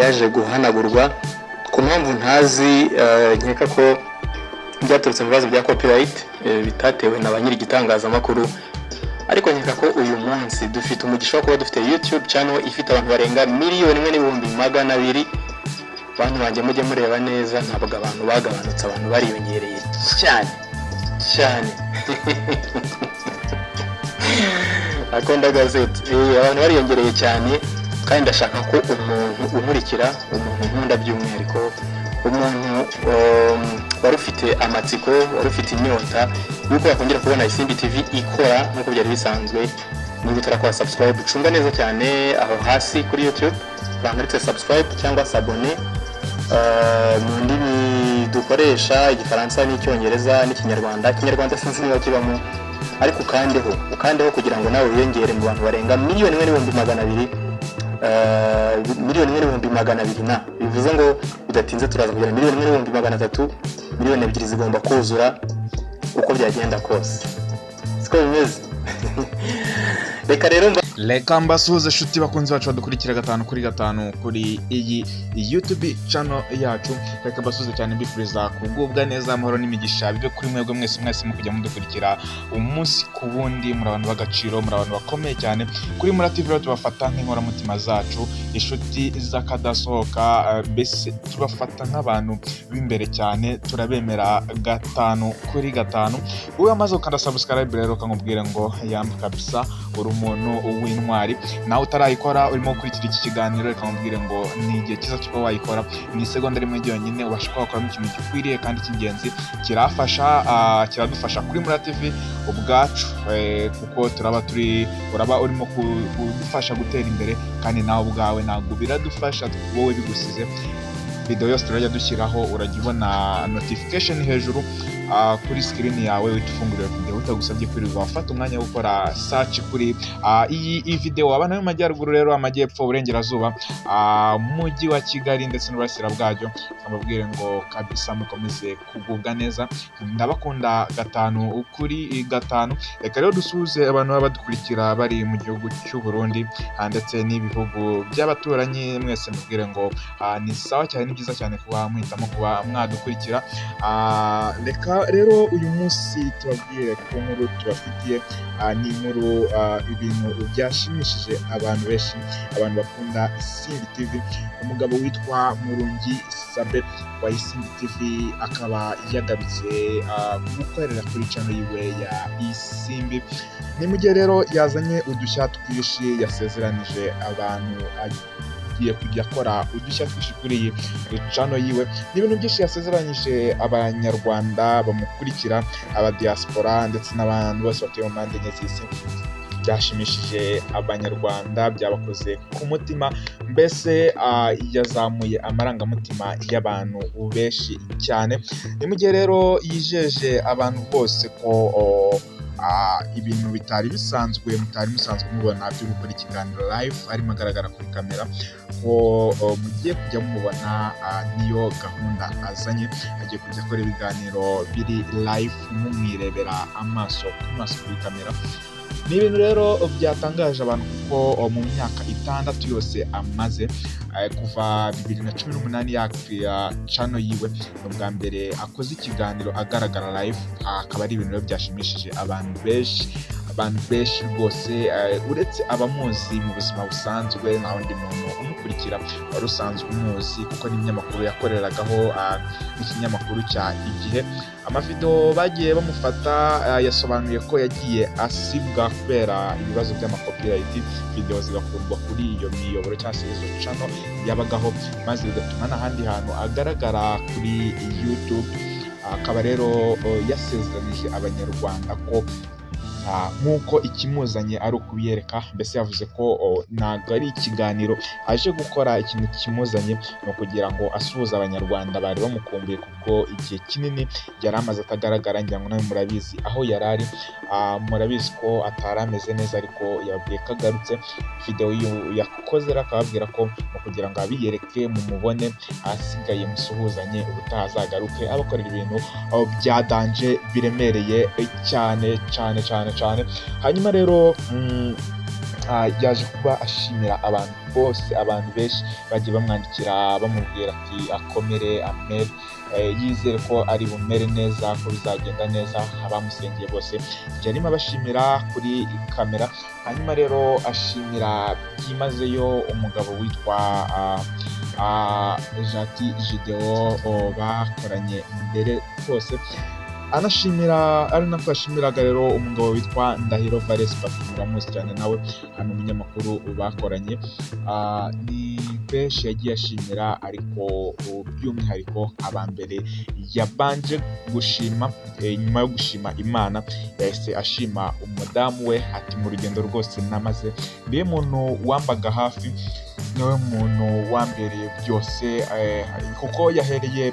byaje guhanagurwa ku mpamvu ntazi, nkeka ko byaturutse mu bibazo bya copyright bitatewe na banyiri gitangazamakuru. Ariko nkeka ko uyu munsi dufite umugisha wo kuba dufite YouTube channel ifite abantu barenga 1,200,000. Bantu banjye mujye mureba neza, ntabwo abantu bagabanutse, abantu bariyongereye cyane cyane. Akonda gazette abantu bariyongereye cyane, kandi ndashaka ko umuntu umurikira, umuntu nkunda by'umwihariko, umuntu wari ufite amatsiko, wari ufite inyota yuko yakongera kubona Isimbi TV ikora nk'uko byari bisanzwe, niba utarakora subscribe ucunga neza cyane aho hasi kuri YouTube banditse subscribe cyangwa s'abonner. Mu ndimi dukoresha Igifaransa n'Icyongereza n'Ikinyarwanda. Ikinyarwanda sinzi niba kibamo, ariko ukandeho kugira ngo nawe wiyongere mu bantu barenga 1,200,000. 1,200,000 na bivuze ngo bidatinze turaza kugera 1,300,000. 2,000,000 zigomba kuzura uko byagenda kose, siko bimeze. Reka mbasuhuze shuti bakunzi bacu badukurikira 5/5 kuri iyi YouTube channel yacu. Reka mbasuhuze cyane mbifuriza kugubwa neza, amahoro n'imigisha bibe kuri mwebwe mwese mu kujya mudukurikira umunsi ku wundi. Muri abantu b'agaciro, muri abantu bakomeye cyane kuri Mura TV, tubafata nk'inkora mutima zacu, inshuti z'akadasohoka, mbese tubafata nk'abantu b'imbere cyane, turabemera 5/5. Uwe amaze ukanda subscribe rero kamubwire ngo yamba kabisa uri umuntu w'intwari. Nawe utarayikora urimo gukurikira iki kiganiro, reka mubwire ngo ni igihe cyiza cyo kuba wayikora. Ni segonda rimwe ryonyine ubasha kuba ikintu gikwiriye kandi cy'ingenzi, kiradufasha kuri Mura TV ubwacu, kuko uraba urimo kudufasha gutera imbere, kandi nawe ubwawe ntabwo biradufasha wowe bigusize. Video yose turajya dushyiraho urajya ubona notification hejuru kuri screen yawe, witufungurira video utagusabye kwirirwa wafata umwanya wo gukora search kuri iyi video. Abana mu majyaruguru rero, amajyepfo, uburengerazuba, mujyi wa Kigali ndetse n'uburasira bwacyo, amabwire ngo kabisa mukomeze kugubwa neza, ndabakunda 5/5. Reka rero dusuze abantu baba badukurikira bari mu gihugu cy'u Burundi ndetse n'ibihugu by'abaturanyi, mwese mubwire ngo ni sawa cyane, ni byiza cyane kuba muhitamo kuba mwadukurikira. Reka rero uyu munsi tubabwire ku nkuru tubafitiye, ni inkuru ibintu byashimishije abantu benshi, abantu bakunda Isimbi TV. Umugabo witwa Murungi Sabin wa Isimbi TV akaba yagarutse gukorera kuri channel yiwe ya Isimbi. Ni mu gihe rero yazanye udushya twishi, yasezeranije abantu agiye kujya akora udushya twishi kuri iyi channel yiwe. Ni ibintu byinshi yasezeranyije abanyarwanda bamukurikira, aba diaspora ndetse n'abantu bose batuye mu mpande enye z'isi. Byashimishije abanyarwanda, byabakoze ku mutima, mbese yazamuye amarangamutima y'abantu benshi cyane. Ni mu gihe rero yijeje abantu bose ko ibintu mutari musanzwe mubona byo gukora ikiganiro live arimo agaragara kuri kamera, ko mugiye kujya mubona niyo gahunda azanye. Agiye kujya akora ibiganiro biri live mumwirebera amaso ku maso kuri kamera. Ni ibintu rero byatangaje abantu, kuko mu myaka 6 yose amaze, kuva 2018 yakira channel yiwe, n'ubwa mbere akoze ikiganiro agaragara live. Akaba ari ibintu byashimishije abantu benshi rwose, uretse abamuzi mu buzima busanzwe, nta wundi muntu umukurikira wari usanzwe umuzi, kuko n'ibinyamakuru yakoreragaho n'ikinyamakuru cya Igihe. Amavideo bagiye bamufata yasobanuye ko yagiye asibwa kubera ibibazo by'amakopyright, video zigakurwa kuri iyo miyoboro cyangwa se izo channel yabagaho, maze bigatuma n'ahandi hantu agaragara kuri YouTube. Akaba rero yasezeranije abanyarwanda ko nk'uko ikimuzanye ari ukubiyereka, mbese yavuze ko ntabwo ari ikiganiro aje gukora. Ikintu kimuzanye ni ukugira ngo asuhuze abanyarwanda bari bamukumbuye, kuko igihe kinini yari amaze atagaragara. Ngira ngo nawe murabizi aho yari ari, murabizi ko atari ameze neza, ariko yababwiye ko agarutse. Video yakoze akababwira ko kugira ngo abiyereke mumubone, asigaye musuhuzanye, ubutaha azagaruke abakorera ibintu bya danje biremereye cyane. Hanyuma rero yaje kuba ashimira abantu bose, abantu benshi bagiye bamwandikira bamubwira ati akomere amere, yizere ko ari bumere neza, ko bizagenda neza. Abamusengeye bose yarimo abashimira kuri kamera. Hanyuma rero ashimira byimazeyo umugabo witwa Jati Jideo bakoranye mbere Kose, anashimira ari nako yashimiraga rero umugabo witwa Ndahiro Valens muramuzi cyane nawe hano umunyamakuru bakoranye. Ni benshi yagiye ashimira, ariko by'umwihariko abambere yabanje gushima, nyuma yo gushima Imana yahise ashima umudamu we, ati mu rugendo rwose namaze niwe muntu wambaga hafi, niwe muntu wambereye byose, kuko yahereye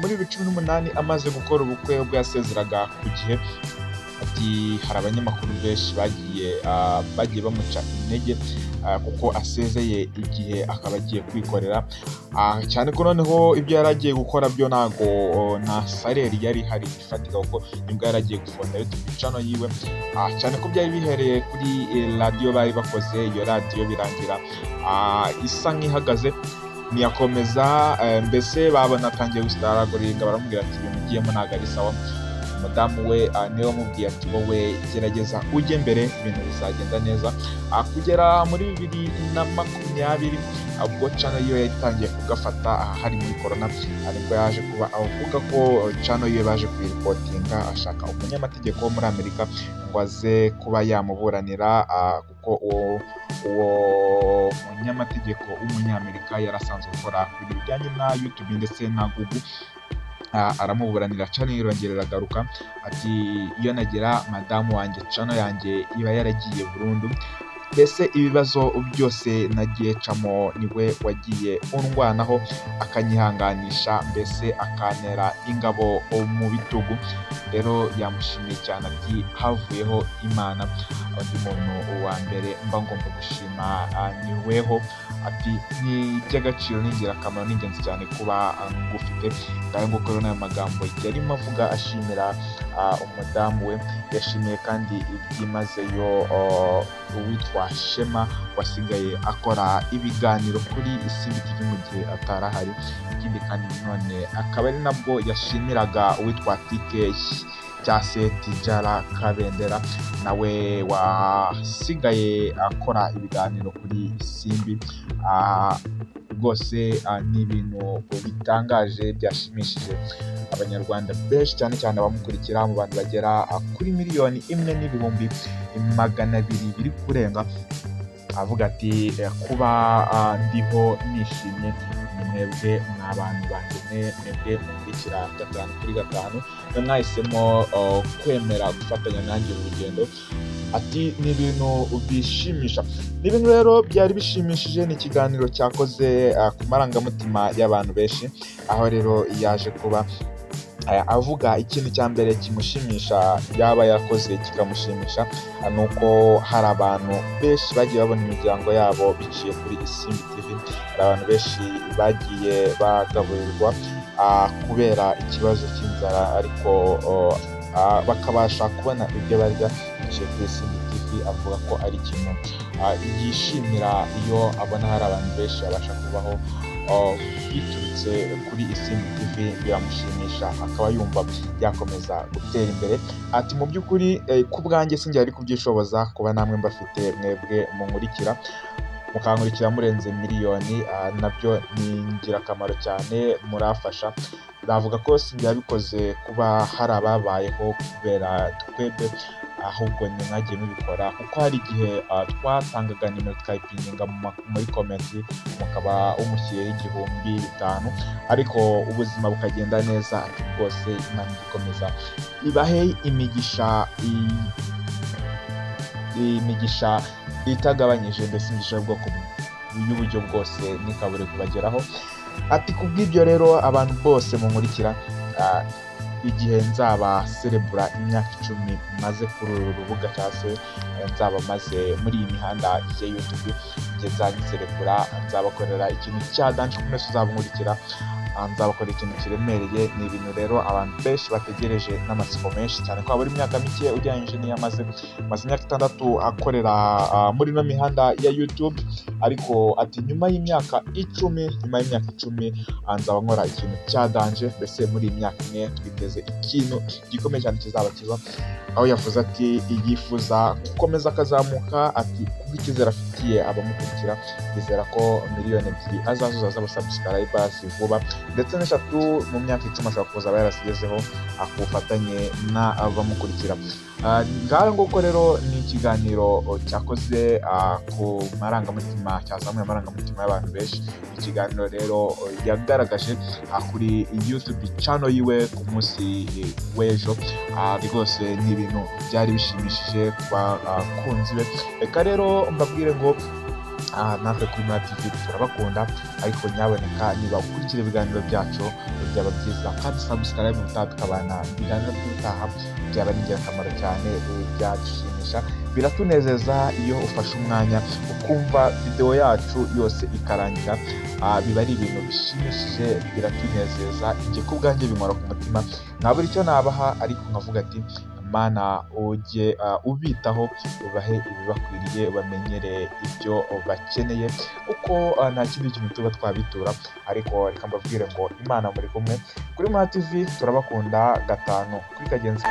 muri 2018 amaze gukora ubukwe ubwo yasezeraga ku gihe. Ati hari abanyamakuru benshi bagiye bamuca intege kuko asezeye igihe akaba agiye kwikorera, cyane ko noneho ibyo yari agiye gukora byo ntago na saleri yari hari ifatika, kuko nibwo yari agiye gufonda YouTube channel yiwe, cyane ko byari bihereye kuri radio bari bakoze. Iyo radio birangira isa nk'ihagaze, ntiyakomeza, mbese babona atangiye gusitaragoringa, baramubwira ati ibintu ugiyemo ntabwo ari sawa. Umudamu we niwe wamubwiye ati wowe gerageza ujye mbere, ibintu bizagenda neza. Kugera muri 2020 ubwo channel yiwe yatangiye kugafata hari muri corona, ariko yaje kuba avuga ko channel yiwe baje kuyiripotinga, ashaka umunyamategeko wo muri Amerika ngo aze kuba yamuburanira, kuko uwo munyamategeko w'umunyamerika yarasanzwe gukora ku bijyanye na YouTube ndetse na Google. Aramuburanira, channel irongera iragaruka, ati iyo nagira madamu wanjye channel yanjye iba yaragiye burundu, mbese ibibazo byose nagiye camo niwe wagiye undwanaho akanyihanganisha, mbese akantera ingabo mu bitugu. Rero yamushimiye cyane, ati havuyeho Imana, undi muntu wa mbere mba ngomba gushima niweho, ati ni iby'agaciro n'ingirakamaro n'ingenzi cyane kuba ngufite. Ngaho nguko rero n'ayo magambo yarimo avuga ashimira umudamu we. Yashimiye kandi byimazeyo uwitwa Shema wasigaye akora ibiganiro kuri Isimbi TV mu gihe atarahari. Ikindi kandi none akaba ari nabwo yashimiraga uwitwa TK cyase Tijara Kabendera, nawe wasigaye akora ibiganiro kuri Isimbi. Rwose ni ibintu bitangaje byashimishije abanyarwanda benshi, cyane cyane abamukurikira mu bantu bagera kuri 1,200,000 biri kurenga. Avuga ati kuba ndiho nishimye ni mwebwe mw'abantu banjye, mwebwe mukurikira 5 mwahisemo kwemera gufatanya nanjye mu rugendo. Ati ni ibintu bishimisha, ni ibintu rero byari bishimishije. Ni ikiganiro cyakoze ku marangamutima y'abantu benshi, aho rero yaje kuba avuga ikintu cya mbere kimushimisha yaba yakoze kikamushimisha, nuko hari abantu benshi bagiye babona imiryango yabo biciye kuri Isimbi TV. Hari abantu benshi bagiye bagaburirwa kubera ikibazo cy'inzara, ariko bakabasha kubona ibyo barya biciye kuri Isimbi TV. Avuga ko ari ikintu yishimira iyo abona hari abantu benshi babasha kubaho biturutse kuri Isimbi TV, biramushimisha, akaba yumva yakomeza gutera imbere. Ati mu by'ukuri ku bwanjye sinjye ari kubyishoboza kuba namwe mbafite mwebwe munkurikira, mukankurikira murenze miliyoni, nabyo ni ingirakamaro cyane, murafasha. Navuga ko sinjye yabikoze kuba hari ababayeho kubera twebwe, ahubwo ni mwagiye mubikora, kuko hari igihe twatangaga nimero tukayipinga muri komenti, mukaba umushyiriyeho 5,000, ariko ubuzima bukagenda neza. Ati rwose Imana ikomeza ibahe imigisha itagabanyije, mbese imigisha y'ubwoko y'uburyo bwose nikabure kubageraho. Ati kubw'ibyo rero abantu bose munkurikira, igihe nzaba serebura imyaka 10 maze kuri uru rubuga, cyangwa se nzaba maze muri iyi mihanda ya YouTube, igihe nzabiserebura nzabakorera ikintu cya dance. Kumwe uzabunkurikira nzabakora ikintu kiremereye. Ni ibintu rero abantu benshi bategereje n'amatsiko menshi cyane ko habura imyaka mike ugereranyije n'iyo maze imyaka 6 akorera muri ino mihanda ya YouTube, ariko ati nyuma y'imyaka 10 nzaba nkora ikintu cya danje. Mbese muri iyi myaka ine twiteze ikintu gikomeye cyane kizaba kiba, aho yavuze ati yifuza gukomeza akazamuka, ati kubw'icyizere afitiye abamukurikira yizera ko miliyoni 2 azazuza z'abasubscribers vuba, ndetse n'eshatu mu myaka 10 ashobora kuza aba yarasigezeho ku bufatanye n'abamukurikira. Ngaho nguko rero ni ikiganiro cyakoze ku marangamutima, cyazamuye amarangamutima y'abantu benshi. Ikiganiro rero yagaragaje kuri YouTube channel yiwe ku munsi w'ejo, rwose ni ibintu byari bishimishije ku bakunzi be. Reka rero mbabwire ngo natwe kuri Murungi TV turabakunda, ariko nyaboneka niba ukurikira ibiganiro byacu byaba byiza kandi subscribe ubutaha tukabana ibiganiro by'ubutaha, byaba ari ingirakamaro cyane, byadushimisha, biratunezeza iyo ufashe umwanya ukumva video yacu yose ikarangira. Biba ari ibintu bishimishije, biratunezeza, njye ku bwanjye binkora ku mutima. Ntabura icyo nabaha, ariko nkavuga ati Mana ujye ubitaho, ubahe ibibakwiriye, bamenyere ibyo bakeneye, kuko nta kindi kintu tuba twabitura. Ariko reka mbabwire ngo Imana muri kumwe. Kuri Murungi TV turabakunda 5 kuri kagenzi.